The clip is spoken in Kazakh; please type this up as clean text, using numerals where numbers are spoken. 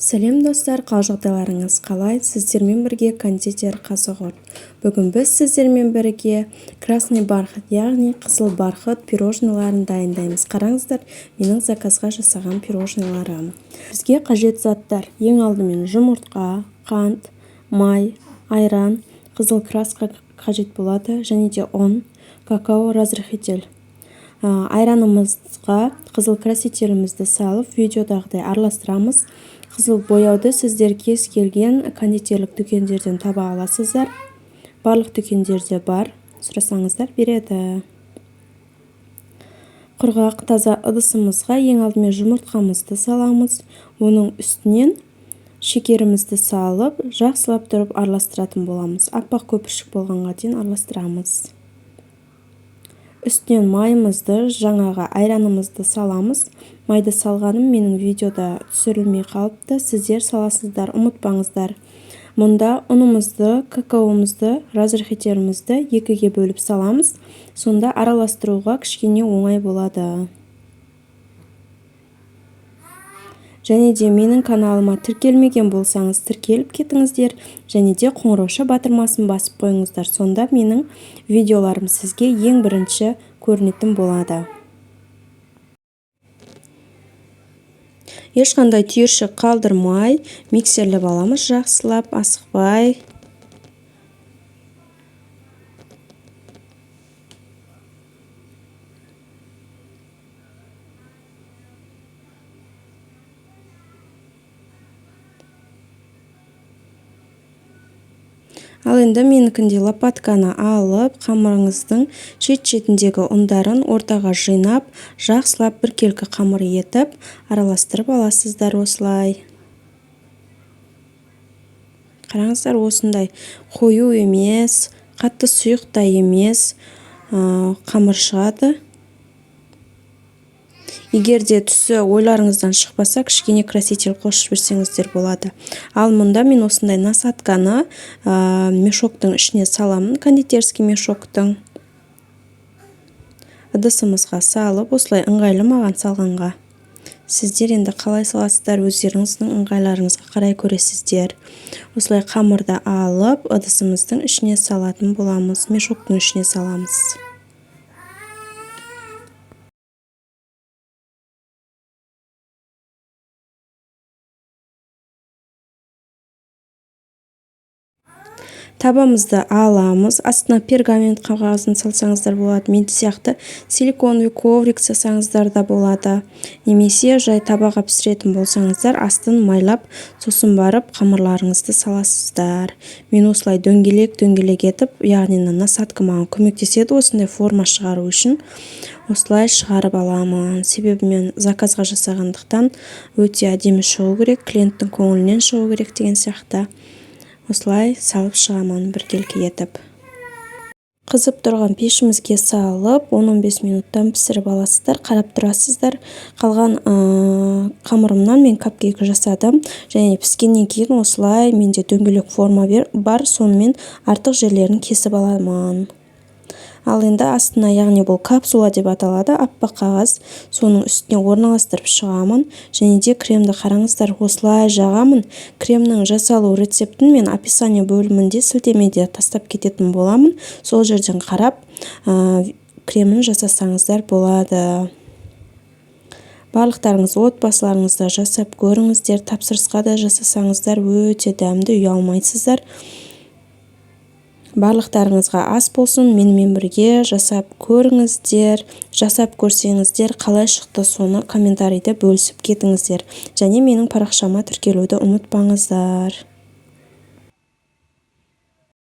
Сәлем достар, қал жағдайларыңыз қалай? Сіздермен бірге кондитер Қазығұрт. Бүгін біз сіздермен бірге красный бархат, яғни қызыл бархат пирожныйларын дайындаймыз. Қараңыздар, менің заказға жасаған пирожныйларым. Бізге қажет заттар: ең алдымен жұмыртқа, қант, май, айран, қызыл краска қажет болады, және де ұн, какао, разрыхитель. Айранымызға қызыл красителімізді салып, видеодағыдай араластырамыз. Қызыл бояуды сіздер кез келген кондитерлік дүкендерден таба аласыздар. Барлық дүкендерде бар, сұрасаңыздар береді. Құрғақ таза ыдысымызға ең алдымен жұмыртқамызды саламыз. Оның үстінен шекерімізді салып, жақсылап тұрып араластыратын боламыз. Аппақ көпіршік болғанға дейін араластырамыз. Үстінен майымызды, жаңағы айранымызды саламыз. Майды салғаным менің видеода түсірілмей қалыпты. Сіздер саласыздар, ұмытпаңыздар. Мұнда ұнымызды, какаомызды, разрыхителімізді екіге бөліп саламыз. Сонда араластыруға кішкене оңай болады. Және де менің каналыма тіркелмеген болсаңыз, тіркеліп кетіңіздер. Және де қоңырауша батырмасын басып қойыңыздар. Сонда менің видеоларым сізге ең бірінші көрінетін болады. Ешқандай түйіршік қалдырмай, миксерлеп аламыз жақсылап, асықпай. Ал енді менікіндей лопатканы алып, қамырыңыздың шет-шетіндегі ұндарын ортаға жинап, жақсылап біркелкі қамыр етіп, араластырып аласыздар осылай. Қараңыздар, осындай қою емес, қатты сұйық та емес қамыр шығады. Егер де түсі ойларыңыздан шықпаса, кішкене краситель қосып жіберсеңіздер болады. Ал мұнда мен осындай насатканы мешоктың ішіне саламын, кондитерский мешоктың. Ыдысымызға салып, осылай ыңғайлы маған салғанға. Сіздер енді қалай саласыздар, өздеріңіздің ыңғайларыңызға қарай көресіздер. Осылай қамырды алып, ыдысымыздың ішіне салатын боламыз, мешоктың ішіне саламыз. Табамызды аламыз, астына пергамент қағазын салсаңыздар болады, мен сияқты силиконовый коврик салсаңыздар да болады. Немесе жай табаға пісіретін болсаңыздар, астын майлап, сосын барып қамырларыңызды саласыздар. Мен осылай дөңгелек етіп, яғни насатка маған көмектеседі осындай форма шығару үшін. Осылай шығарып аламын. Себебі мен заказға жасағандықтан өте әдемі шығу керек, клиенттің көңілінен шығу керек деген сияқты. Осылай салып шығамын біркелкі етіп. Қызып тұрған пешімізге салып, 10-15 минуттан пісіріп аласыздар, қарап тұрасыздар. Қалған қамырымнан мен капкейк жасадым. Және піскеннен кейін осылай менде дөңгелек форма бар, сонымен артық жерлерін кесіп аламын. Ал енді астына, яғни бұл капсула деп аталады, аппақ қағаз, соның үстіне орналастырып шығамын. Және де кремді қараңыздар, осылай жағамын. Кремнің жасалу рецептін мен описание бөлімінде сілтемеде тастап кететін боламын. Сол жерден қарап, кремін жасасаңыздар болады. Барлықтарыңыз отбасыларыңызда жасап көріңіздер, тапсырысқа да жасасаңыздар өте дәмді, ұялмайсыздар. Барлықтарыңызға ас болсын, менімен бірге жасап көріңіздер. Жасап көрсеңіздер, қалай шықты соны комментарийде бөлісіп кетіңіздер. Және менің парақшама тіркелуді ұмытпаңыздар.